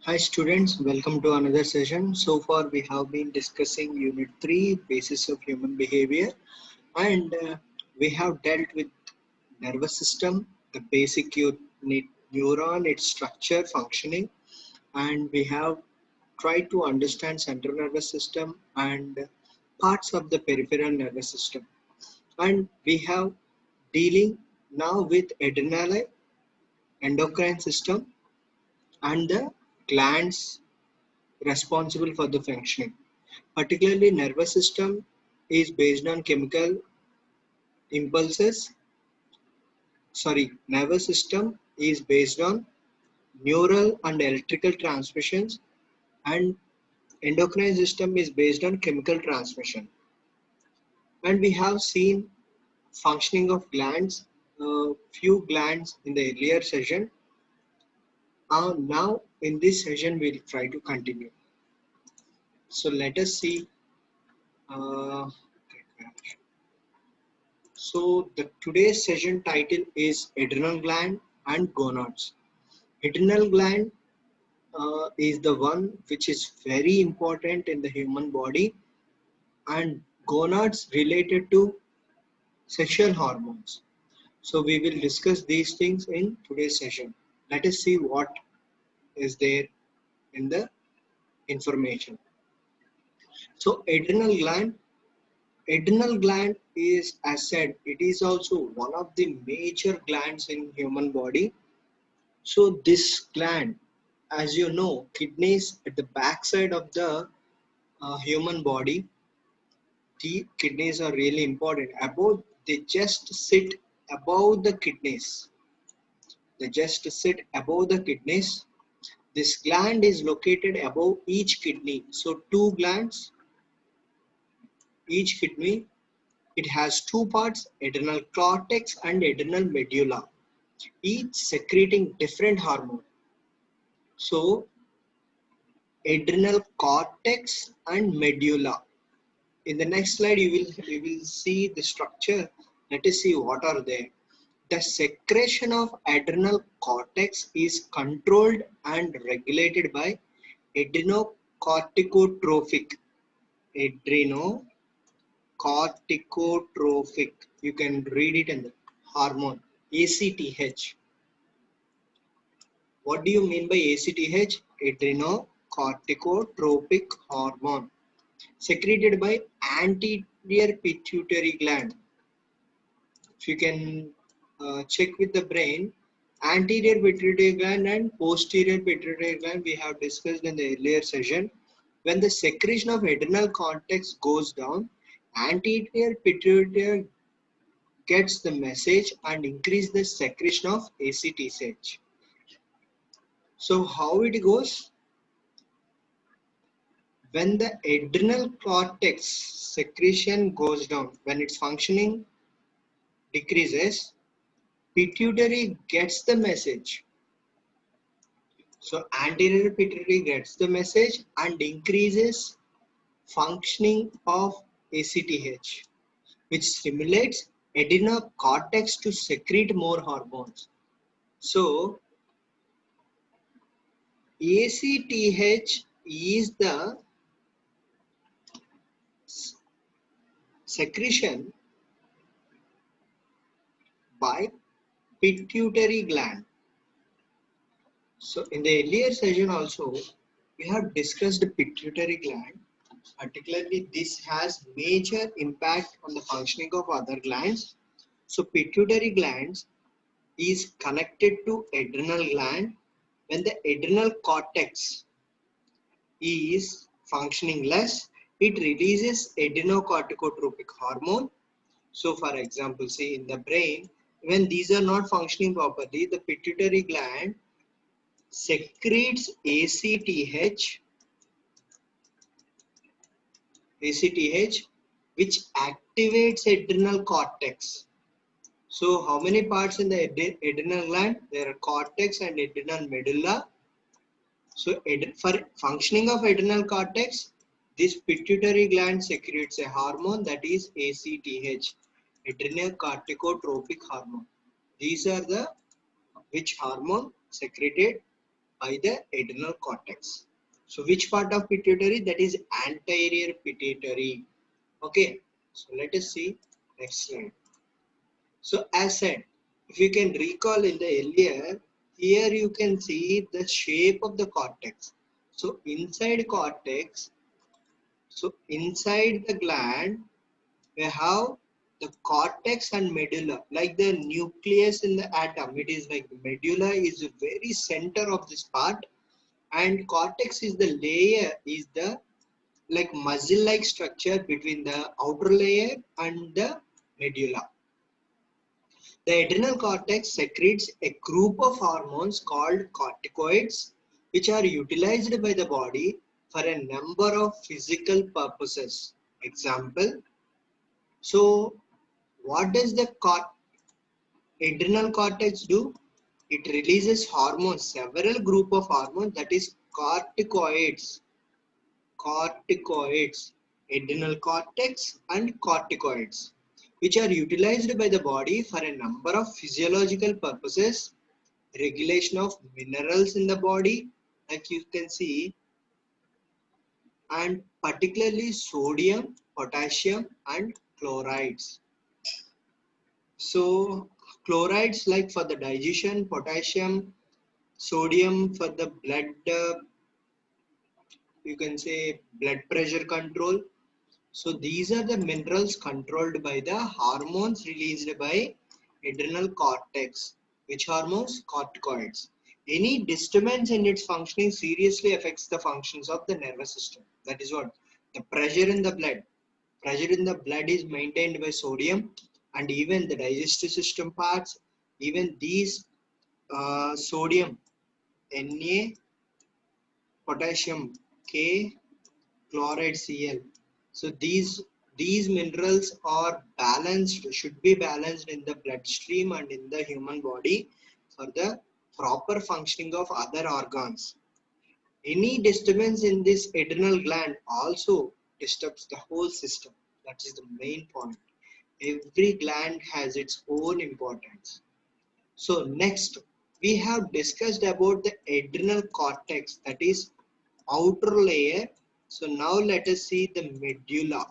Hi students, welcome to another session. So far we have been discussing Unit 3, Basis of Human Behavior, and we have dealt with nervous system, the basic unit neuron, its structure, functioning, and we have tried to understand central nervous system and parts of the peripheral nervous system. And we have dealing now with adrenal endocrine system and the glands responsible for the functioning. Particularly nervous system is based on chemical impulses. Nervous system is based on neural and electrical transmissions, and endocrine system is based on chemical transmission. And we have seen functioning of glands, few glands in the earlier session. Now in this session we'll try to continue. So let us see. Uh, So the today's session title is adrenal gland and gonads. Adrenal gland is the one which is very important in the human body, and gonads related to sexual hormones. So we will discuss these things in today's session. Let us see what is there in the information. So adrenal gland is, as said, it is also one of the major glands in human body. So this gland, as you know, kidneys at the backside of the human body, the kidneys are really important. They just sit above the kidneys. They just sit above the kidneys. This gland is located above each kidney. So two glands, each kidney. It has two parts, adrenal cortex and adrenal medulla, each secreting different hormone. So adrenal cortex and medulla. In the next slide, you will see the structure. Let us see what are they. The secretion of adrenal cortex is controlled and regulated by adrenocorticotrophic. Adrenocorticotrophic. You can read it in the hormone ACTH. What do you mean by ACTH? Adrenocorticotropic hormone, secreted by anterior pituitary gland. If you can check with the brain, anterior pituitary gland and posterior pituitary gland we have discussed in the earlier session. When the secretion of adrenal cortex goes down, anterior pituitary gets the message and increase the secretion of ACTH. So how it goes? When the adrenal cortex secretion goes down, when its functioning decreases, pituitary gets the message. So anterior pituitary gets the message and increases functioning of ACTH, which stimulates adrenal cortex to secrete more hormones. So ACTH is the secretion by pituitary gland. So in the earlier session also, we have discussed the pituitary gland. Particularly, this has major impact on the functioning of other glands. So pituitary glands is connected to adrenal gland. When the adrenal cortex is functioning less, it releases adrenocorticotropic hormone. So for example, see in the brain, when these are not functioning properly, the pituitary gland secretes ACTH, which activates adrenal cortex. So how many parts in the adrenal gland? There are cortex and adrenal medulla. So for functioning of adrenal cortex, this pituitary gland secretes a hormone that is ACTH, adrenocorticotropic hormone. These are the which hormone secreted by the adrenal cortex. So which part of pituitary? That is anterior pituitary. Okay, so let us see next slide. So as said, if you can recall in the earlier, here you can see the shape of the cortex. So inside cortex, so inside the gland, we have the cortex and medulla, like the nucleus in the atom. It is like the medulla is the very center of this part, and cortex is the layer, is the like muscle-like structure between the outer layer and the medulla. The adrenal cortex secretes a group of hormones called corticoids, which are utilized by the body for a number of physical purposes. Example, so what does the adrenal cortex do? It releases hormones, several group of hormones, that is corticoids. Corticoids, adrenal cortex and corticoids, which are utilized by the body for a number of physiological purposes. Regulation of minerals in the body, like you can see, and particularly sodium, potassium and chlorides. So chlorides like for the digestion, potassium, sodium for the blood, you can say blood pressure control. So these are the minerals controlled by the hormones released by adrenal cortex. Which hormones? Corticoids. Any disturbance in its functioning seriously affects the functions of the nervous system. That is what? The pressure in the blood. Pressure in the blood is maintained by sodium, and even the digestive system parts, even these sodium, Na, potassium, K, chloride, Cl. So these minerals are balanced, should be balanced in the bloodstream and in the human body for the proper functioning of other organs. Any disturbance in this adrenal gland also disturbs the whole system. That is the main point. Every gland has its own importance. So next, we have discussed about the adrenal cortex, that is outer layer. So now let us see the medulla.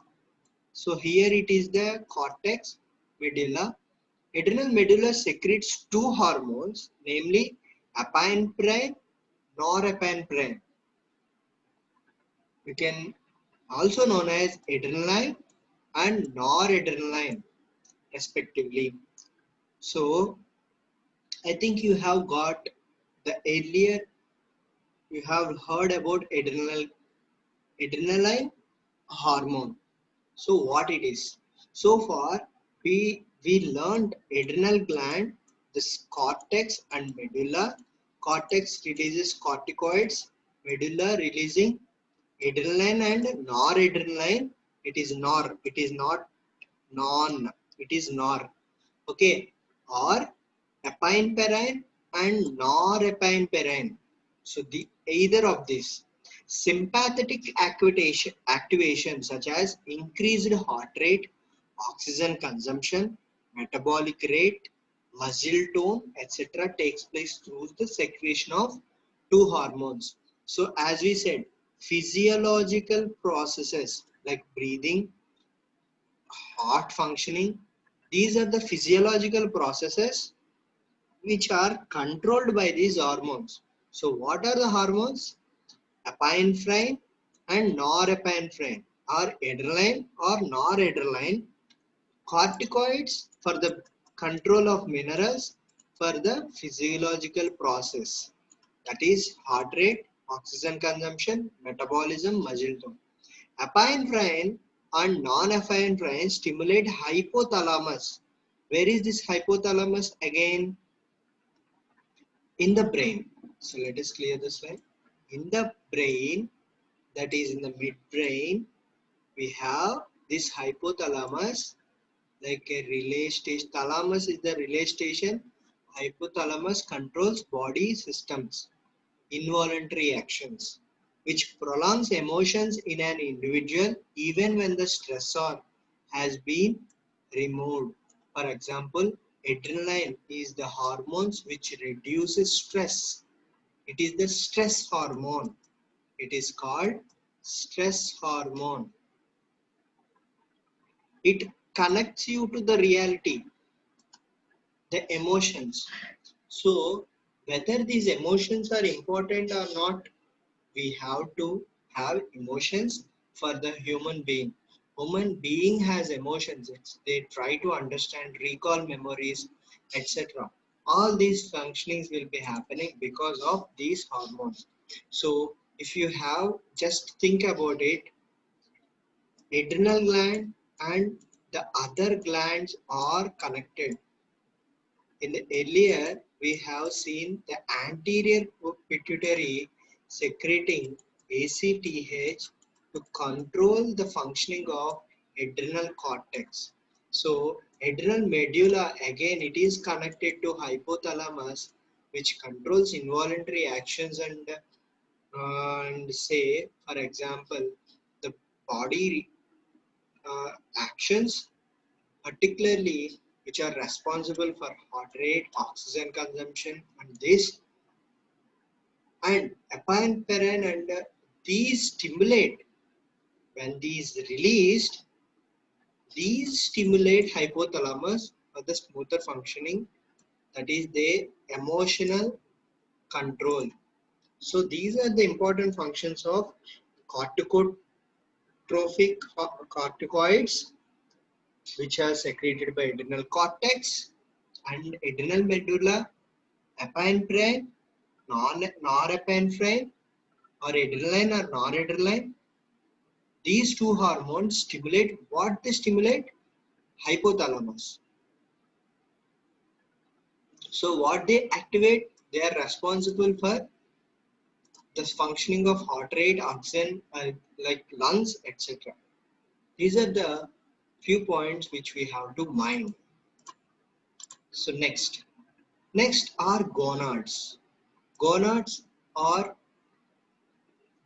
So here it is the cortex, medulla. Adrenal medulla secretes two hormones, namely epinephrine, norepinephrine. You can also known as adrenaline and noradrenaline respectively. So I think you have got the earlier, you have heard about adrenaline hormone. So what it is? So far we learned adrenal gland, this cortex and medulla. Cortex releases corticoids, medulla releasing adrenaline and noradrenaline. It is nor, it is not non, it is nor. Okay, or epinephrine and norepinephrine. So the either of these. Sympathetic activation such as increased heart rate, oxygen consumption, metabolic rate, muscle tone, etc. takes place through the secretion of two hormones. So as we said, physiological processes like breathing, heart functioning, these are the physiological processes which are controlled by these hormones. So what are the hormones? Epinephrine and norepinephrine, or adrenaline or noradrenaline. Corticoids for the control of minerals for the physiological process, that is heart rate, oxygen consumption, metabolism, muscle tone. Epinephrine and non-epinephrine stimulate hypothalamus. Where is this hypothalamus again? In the brain. So let us clear the slide. In the brain, that is in the midbrain, we have this hypothalamus, like a relay station. Thalamus is the relay station. Hypothalamus controls body systems, involuntary actions, which prolongs emotions in an individual even when the stressor has been removed. For example, adrenaline is the hormones which reduces stress. It is the stress hormone. It is called stress hormone. It connects you to the reality, the emotions. So whether these emotions are important or not, we have to have emotions for the human being. Human being has emotions. They try to understand, recall memories, etc. All these functionings will be happening because of these hormones. So if you have, just think about it, adrenal gland and the other glands are connected. In the earlier, we have seen the anterior pituitary secreting ACTH to control the functioning of adrenal cortex. So, adrenal medulla, again, it is connected to hypothalamus, which controls involuntary actions and say, for example, the body actions, particularly which are responsible for heart rate, oxygen consumption, and this and epinephrine, and these stimulate. When these released, these stimulate hypothalamus for the smoother functioning. That is the emotional control. So these are the important functions of corticotrophic corticoids, which are secreted by adrenal cortex and adrenal medulla, epinephrine, norepinephrine, or adrenaline or noradrenaline. These two hormones stimulate what they stimulate? Hypothalamus. So what they activate? They are responsible for the functioning of heart rate, oxygen, like lungs, etc. These are the few points which we have to mind. So next are gonads. Gonads are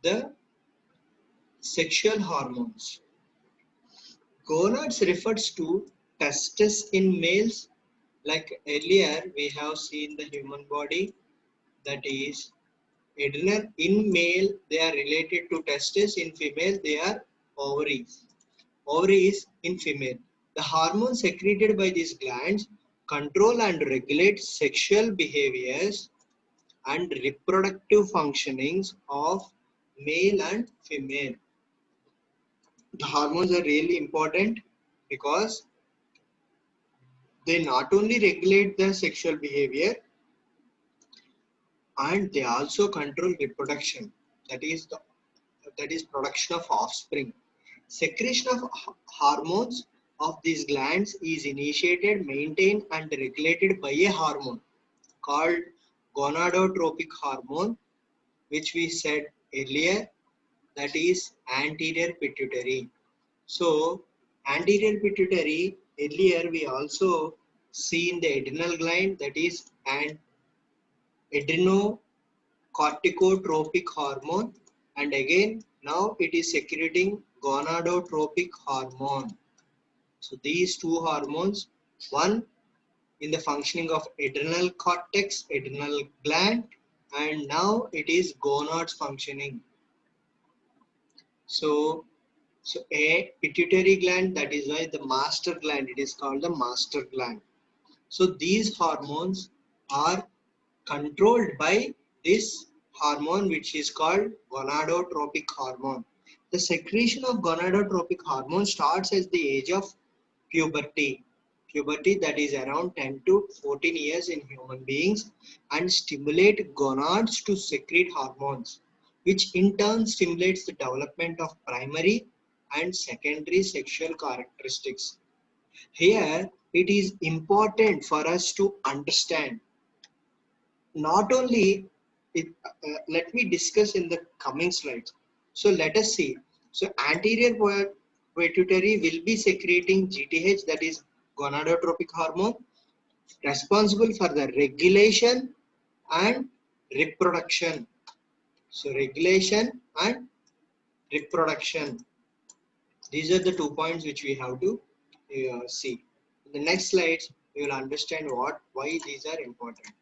the sexual hormones. Gonads refers to testes in males. Like earlier, we have seen the human body, that is adrenal in male, they are related to testes. In female, they are ovaries. Ovaries in female. The hormones secreted by these glands control and regulate sexual behaviors and reproductive functionings of male and female. The hormones are really important because they not only regulate the sexual behavior and they also control reproduction. That is production of offspring. Secretion of hormones of these glands is initiated, maintained, and regulated by a hormone called gonadotropic hormone, which we said earlier, that is anterior pituitary. So anterior pituitary, earlier we also seen the adrenal gland, that is an adrenocorticotropic hormone, and again now it is secreting gonadotropic hormone. So these two hormones, one in the functioning of adrenal cortex, adrenal gland, and now it is gonads functioning. So a pituitary gland, that is why the master gland, it is called the master gland. So these hormones are controlled by this hormone which is called gonadotropic hormone. The secretion of gonadotropic hormone starts at the age of puberty. Puberty, that is around 10 to 14 years in human beings, and stimulate gonads to secrete hormones, which in turn stimulates the development of primary and secondary sexual characteristics. Here, it is important for us to understand not only it, let me discuss in the coming slides. So let us see. So anterior pituitary will be secreting GTH, that is gonadotropic hormone, responsible for the regulation and reproduction. So regulation and reproduction. These are the 2 points which we have to see. In the next slides, you will understand why these are important.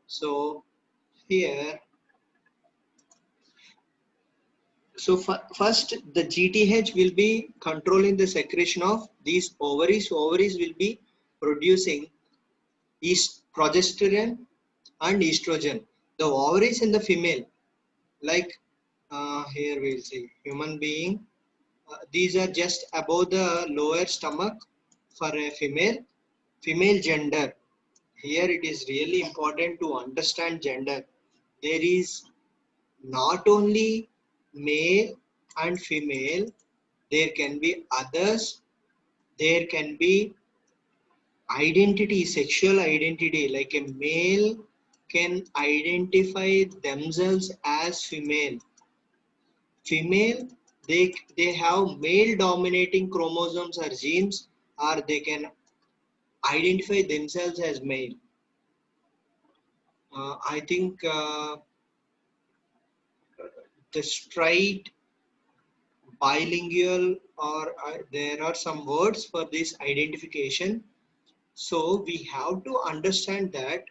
So here So first, the GTH will be controlling the secretion of these ovaries. Ovaries will be producing progesterone and estrogen. The ovaries in the female, like here we'll see human being. These are just above the lower stomach for a female gender. Here it is really important to understand gender. There is not only male and female, there can be others, there can be identity, sexual identity, like a male can identify themselves as female. Female, they have male dominating chromosomes or genes, or they can identify themselves as male. I think the straight, bilingual, or there are some words for this identification. So we have to understand that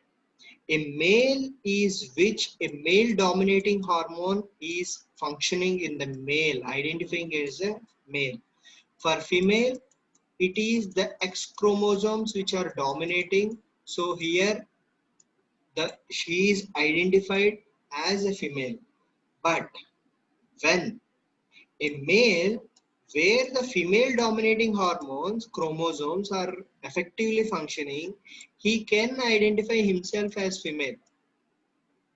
a male is which a male dominating hormone is functioning in the male, identifying as a male. For female, it is the X chromosomes which are dominating. So here she is identified as a female. But when a male where the female dominating hormones chromosomes are effectively functioning, he can identify himself as female.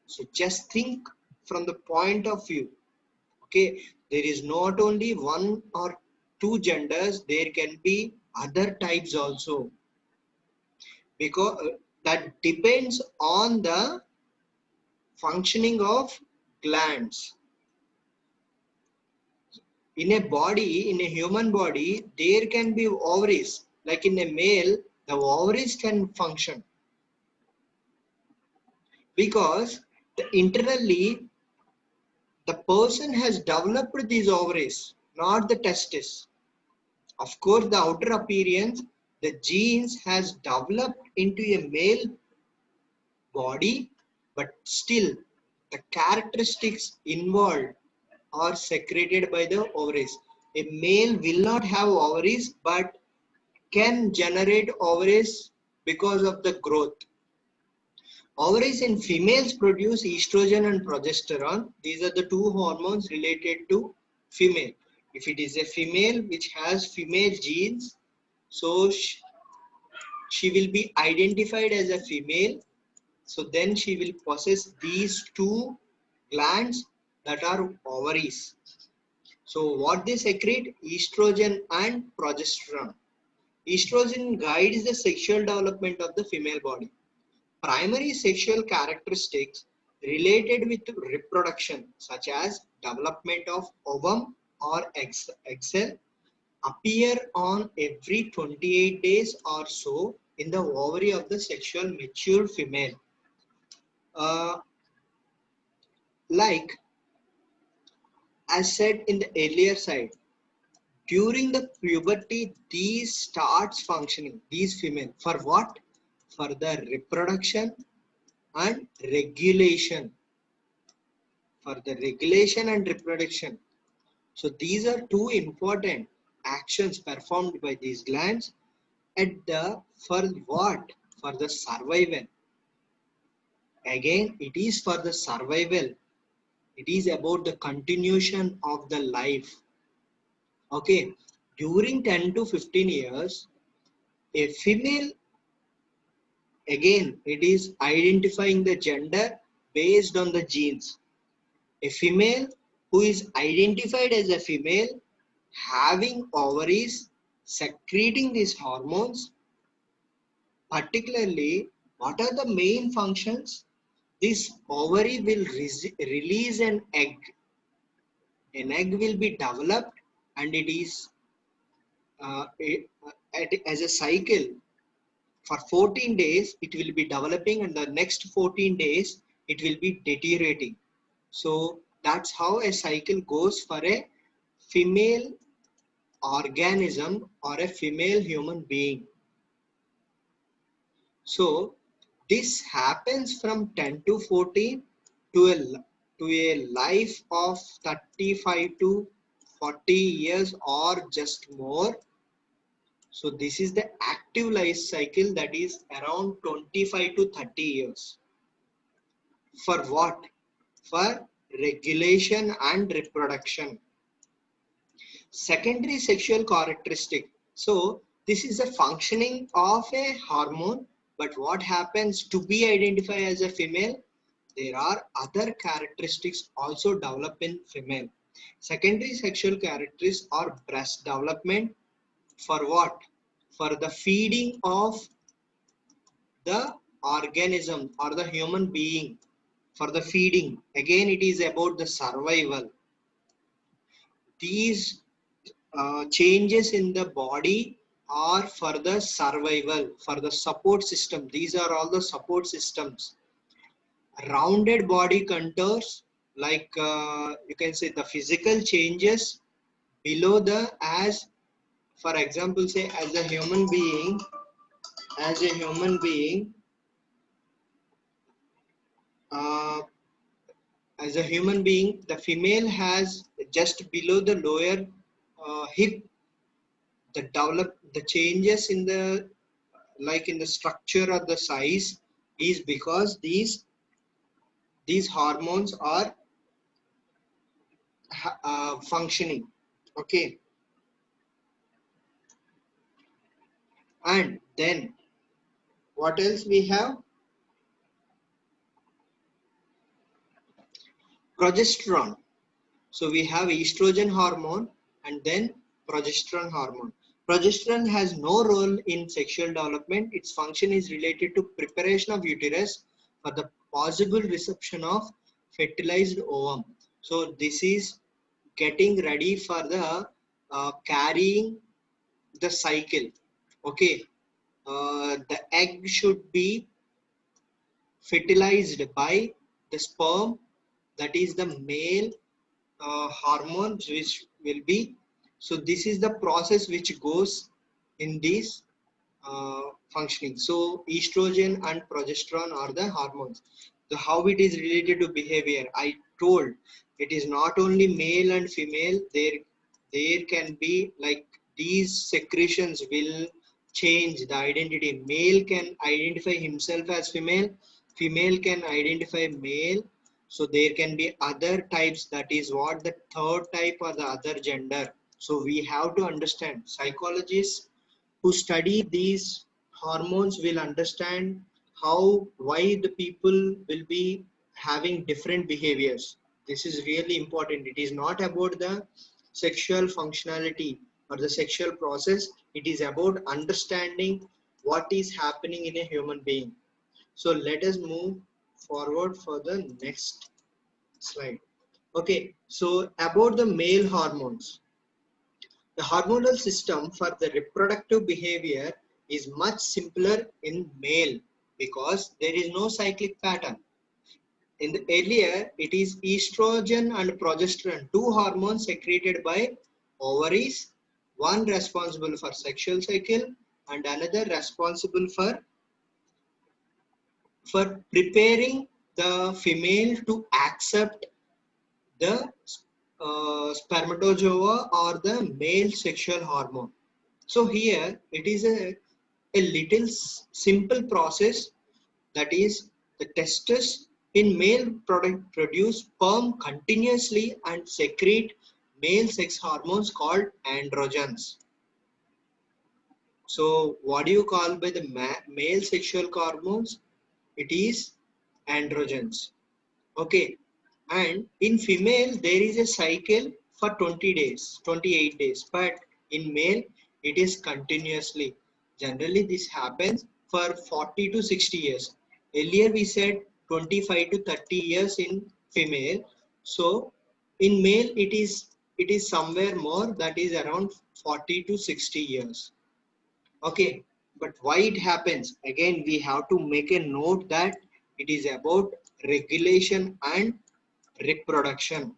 So just think from the point of view, okay, there is not only one or two genders, there can be other types also, because that depends on the functioning of glands. In a body, in a human body, there can be ovaries. Like in a male, the ovaries can function because internally the person has developed these ovaries, not the testis. Of course, the outer appearance, the genes has developed into a male body, but still the characteristics involved are secreted by the ovaries. A male will not have ovaries, but can generate ovaries because of the growth. Ovaries in females produce estrogen and progesterone. These are the two hormones related to female. If it is a female which has female genes, so she will be identified as a female. So then she will possess these two glands that are ovaries. So what they secrete? Estrogen and progesterone. Estrogen guides the sexual development of the female body. Primary sexual characteristics related with reproduction, such as development of ovum or egg cell, appear on every 28 days or so in the ovary of the sexual mature female. Like as said in the earlier side, during the puberty, these starts functioning, these female, for what? For the reproduction and regulation. For the regulation and reproduction. So these are two important actions performed by these glands at the, for what? For the survival. Again, it is for the survival. It is about the continuation of the life. Okay, during 10 to 15 years, a female, again, it is identifying the gender based on the genes. A female who is identified as a female having ovaries secreting these hormones, particularly what are the main functions? This ovary will release an egg. An egg will be developed and it is as a cycle. For 14 days, it will be developing, and the next 14 days, it will be deteriorating. So that's how a cycle goes for a female organism or a female human being. So this happens from 10 to 14 to to a life of 35 to 40 years or just more. So this is the active life cycle, that is around 25 to 30 years. For what? For regulation and reproduction. Secondary sexual characteristic. So this is a functioning of a hormone, but what happens to be identified as a female? There are other characteristics also develop in female. Secondary sexual characteristics are breast development. For what? For the feeding of the organism or the human being. For the feeding. Again, it is about the survival. These changes in the body are for the survival, for the support system. These are all the support systems. Rounded body contours, like you can say the physical changes below the, as for example, say as a human being, as a human being, uh, as a human being, the female has just below the lower hip, the changes in the, like in the structure or the size, is because these hormones are functioning. Okay. And then what else we have? Progesterone. So we have estrogen hormone and then progesterone hormone. Progesterone has no role in sexual development. Its function is related to preparation of uterus for the possible reception of fertilized ovum. So this is getting ready for the carrying the cycle. Okay. The egg should be fertilized by the sperm, that is the male hormones which will be. So this is the process which goes in this functioning. So estrogen and progesterone are the hormones. So how it is related to behavior, I told it is not only male and female. There can be, like, these secretions will change the identity. Male can identify himself as female, female can identify male. So there can be other types, that is what the third type or the other gender. So we have to understand, psychologists who study these hormones will understand how, why the people will be having different behaviors. This is really important. It is not about the sexual functionality or the sexual process. It is about understanding what is happening in a human being. So let us move forward for the next slide. Okay, so about the male hormones. The hormonal system for the reproductive behavior is much simpler in male because there is no cyclic pattern. In the earlier, it is estrogen and progesterone, two hormones secreted by ovaries, one responsible for sexual cycle and another responsible for preparing the female to accept the spermatozoa or the male sexual hormone. So here it is a little simple process, that is the testes in male product produce sperm continuously and secrete male sex hormones called androgens. So what do you call by the male sexual hormones? It is androgens. Okay. And in female, there is a cycle for 20 days, 28 days. But in male, it is continuously. Generally, this happens for 40 to 60 years. Earlier, we said 25 to 30 years in female. So, in male, it is somewhere more, that is around 40 to 60 years. Okay, but why it happens? Again, we have to make a note that it is about regulation and reproduction.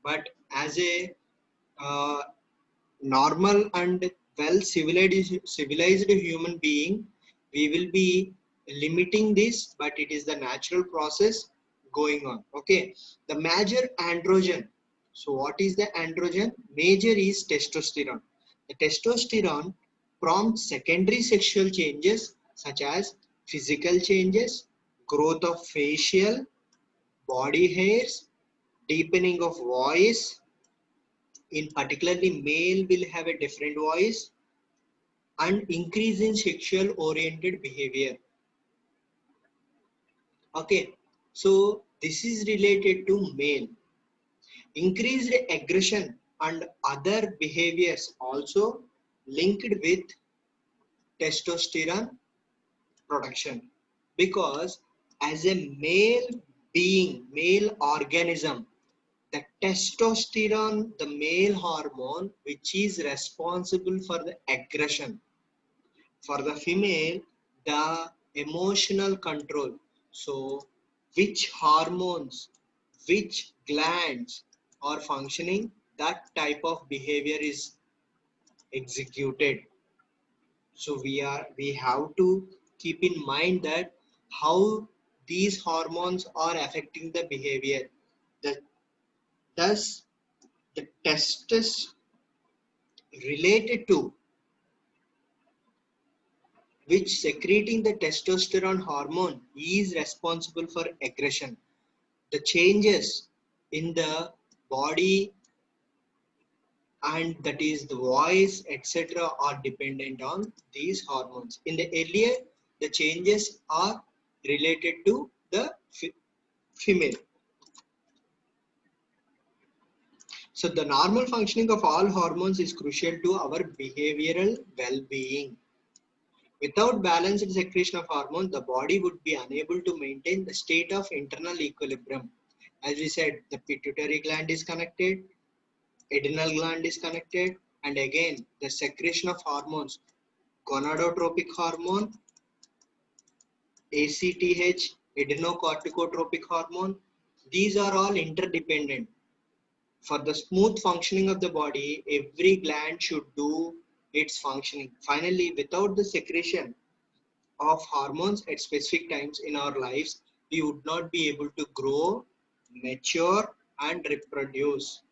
But as a uh, normal and well civilized human being, we will be limiting this, but it is the natural process going on. Okay, the major androgen. So what is the androgen? Major is testosterone. The testosterone prompts secondary sexual changes such as physical changes, growth of facial, body hairs, deepening of voice. In particularly, male will have a different voice, and increase in sexual oriented behavior. Okay, so this is related to male. Increased aggression and other behaviors also linked with testosterone production, because as a male being, male organism, the testosterone, the male hormone, which is responsible for the aggression. For the female, the emotional control. So which hormones, which glands are functioning, that type of behavior is executed. So we have to keep in mind that how these hormones are affecting the behavior. The, thus, the testes related to which secreting the testosterone hormone is responsible for aggression. The changes in the body, and that is the voice, etc., are dependent on these hormones. In the earlier, the changes are related to the female. So the normal functioning of all hormones is crucial to our behavioral well-being. Without balanced secretion of hormones, the body would be unable to maintain the state of internal equilibrium. As we said, the pituitary gland is connected, adrenal gland is connected, and again the secretion of hormones, gonadotropic hormone, ACTH, adrenocorticotropic hormone, these are all interdependent. For the smooth functioning of the body, every gland should do its functioning. Finally, without the secretion of hormones at specific times in our lives, we would not be able to grow, mature, and reproduce.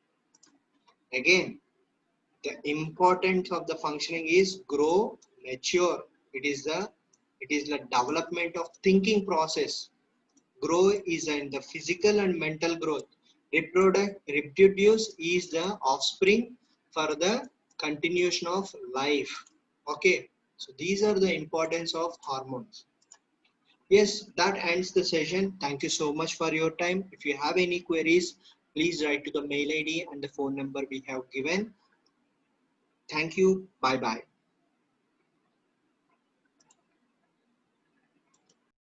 Again, the importance of the functioning is grow, mature. It is the development of thinking process. Grow is in the physical and mental growth. Reproduce is the offspring for the continuation of life. Okay, so these are the importance of hormones. Yes, that ends the session. Thank you so much for your time. If you have any queries, please write to the mail ID and the phone number we have given. Thank you. Bye bye.